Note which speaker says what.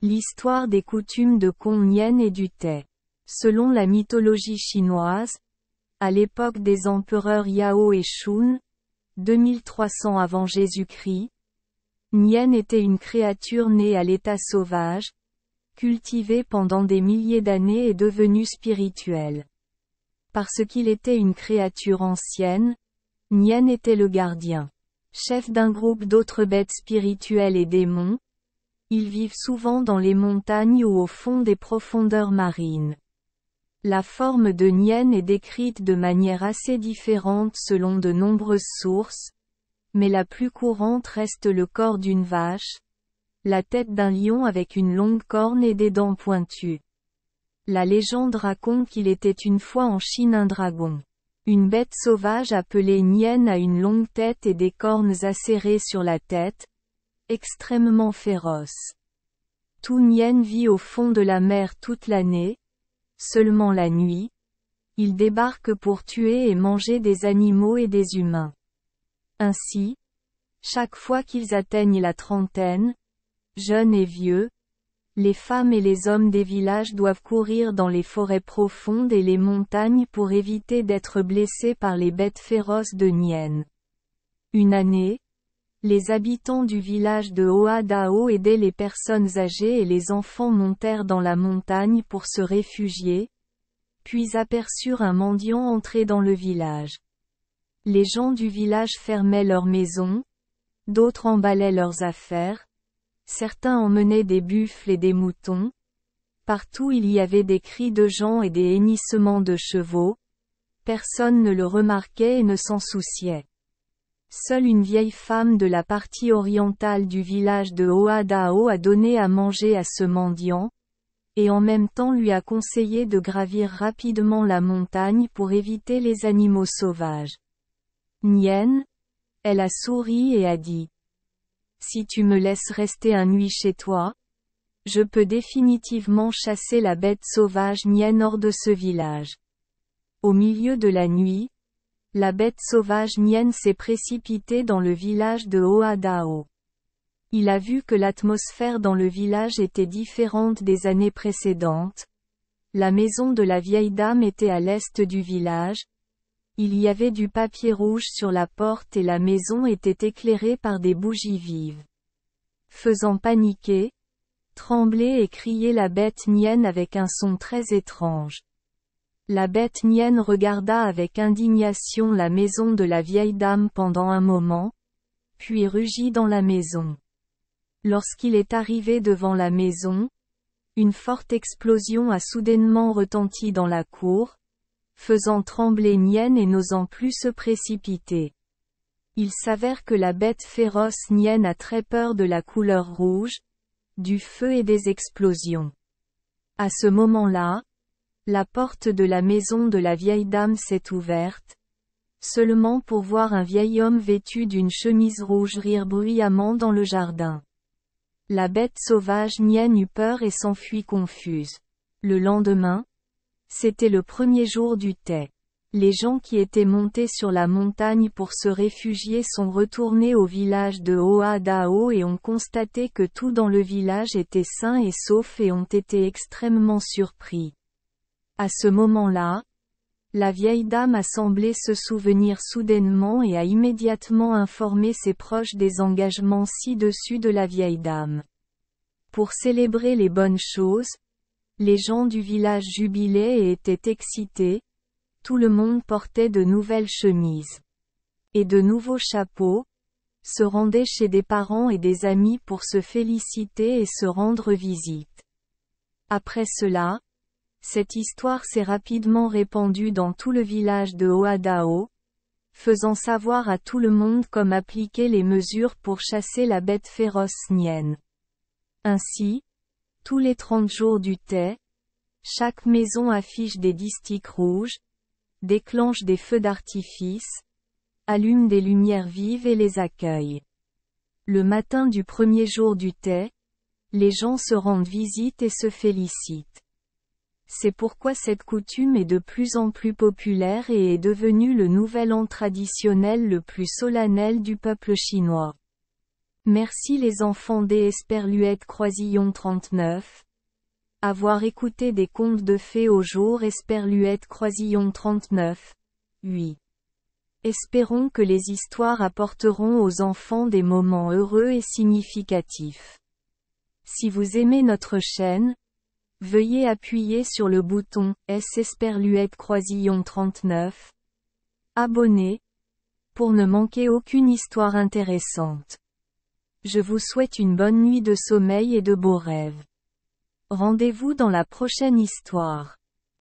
Speaker 1: L'histoire des coutumes de Gongnian et du thé. Selon la mythologie chinoise, à l'époque des empereurs Yao et Shun, 2300 avant Jésus-Christ, Nian était une créature née à l'état sauvage, cultivée pendant des milliers d'années et devenue spirituelle. Parce qu'il était une créature ancienne, Nian était le gardien. Chef d'un groupe d'autres bêtes spirituelles et démons, ils vivent souvent dans les montagnes ou au fond des profondeurs marines. La forme de Nian est décrite de manière assez différente selon de nombreuses sources, mais la plus courante reste le corps d'une vache, la tête d'un lion avec une longue corne et des dents pointues. La légende raconte qu'il était une fois en Chine un dragon. Une bête sauvage appelée Nian a une longue tête et des cornes acérées sur la tête, extrêmement féroce. Tout Nian vit au fond de la mer toute l'année, seulement la nuit, il débarque pour tuer et manger des animaux et des humains. Ainsi, chaque fois qu'ils atteignent la trentaine, jeunes et vieux, les femmes et les hommes des villages doivent courir dans les forêts profondes et les montagnes pour éviter d'être blessés par les bêtes féroces de Nian. Une année, les habitants du village de Hoadao aidaient les personnes âgées et les enfants montèrent dans la montagne pour se réfugier, puis aperçurent un mendiant entrer dans le village. Les gens du village fermaient leurs maisons, d'autres emballaient leurs affaires, certains emmenaient des buffles et des moutons, partout il y avait des cris de gens et des hennissements de chevaux, personne ne le remarquait et ne s'en souciait. Seule une vieille femme de la partie orientale du village de Hoadao a donné à manger à ce mendiant, et en même temps lui a conseillé de gravir rapidement la montagne pour éviter les animaux sauvages. Nian, elle a souri et a dit: Si tu me laisses rester un nuit chez toi, je peux définitivement chasser la bête sauvage Nian hors de ce village. Au milieu de la nuit, la bête sauvage Nian s'est précipitée dans le village de Hoadao. Il a vu que l'atmosphère dans le village était différente des années précédentes. La maison de la vieille dame était à l'est du village. Il y avait du papier rouge sur la porte et la maison était éclairée par des bougies vives. Faisant paniquer, trembler et crier la bête Nian avec un son très étrange. La bête Nian regarda avec indignation la maison de la vieille dame pendant un moment, puis rugit dans la maison. Lorsqu'il est arrivé devant la maison, une forte explosion a soudainement retenti dans la cour, faisant trembler Nian et n'osant plus se précipiter. Il s'avère que la bête féroce Nian a très peur de la couleur rouge, du feu et des explosions. À ce moment-là, la porte de la maison de la vieille dame s'est ouverte, seulement pour voir un vieil homme vêtu d'une chemise rouge rire bruyamment dans le jardin. La bête sauvage Nian eut peur et s'enfuit confuse. Le lendemain, c'était le premier jour du thé. Les gens qui étaient montés sur la montagne pour se réfugier sont retournés au village de Hoadao et ont constaté que tout dans le village était sain et sauf et ont été extrêmement surpris. À ce moment-là, la vieille dame a semblé se souvenir soudainement et a immédiatement informé ses proches des engagements ci-dessus de la vieille dame. Pour célébrer les bonnes choses, les gens du village jubilaient et étaient excités, tout le monde portait de nouvelles chemises et de nouveaux chapeaux, se rendait chez des parents et des amis pour se féliciter et se rendre visite. Après cela, cette histoire s'est rapidement répandue dans tout le village de Hoadao, faisant savoir à tout le monde comment appliquer les mesures pour chasser la bête féroce Nian. Ainsi, tous les 30 jours du thé, chaque maison affiche des distiques rouges, déclenche des feux d'artifice, allume des lumières vives et les accueille. Le matin du premier jour du thé, les gens se rendent visite et se félicitent. C'est pourquoi cette coutume est de plus en plus populaire et est devenue le nouvel an traditionnel le plus solennel du peuple chinois. Merci les enfants des Esperluette Croisillon 39. Avoir écouté des contes de fées au jour Esperluette Croisillon 39. 8. Espérons que les histoires apporteront aux enfants des moments heureux et significatifs. Si vous aimez notre chaîne, veuillez appuyer sur le bouton S Esperluette Croisillon 39. Abonner, pour ne manquer aucune histoire intéressante. Je vous souhaite une bonne nuit de sommeil et de beaux rêves. Rendez-vous dans la prochaine histoire.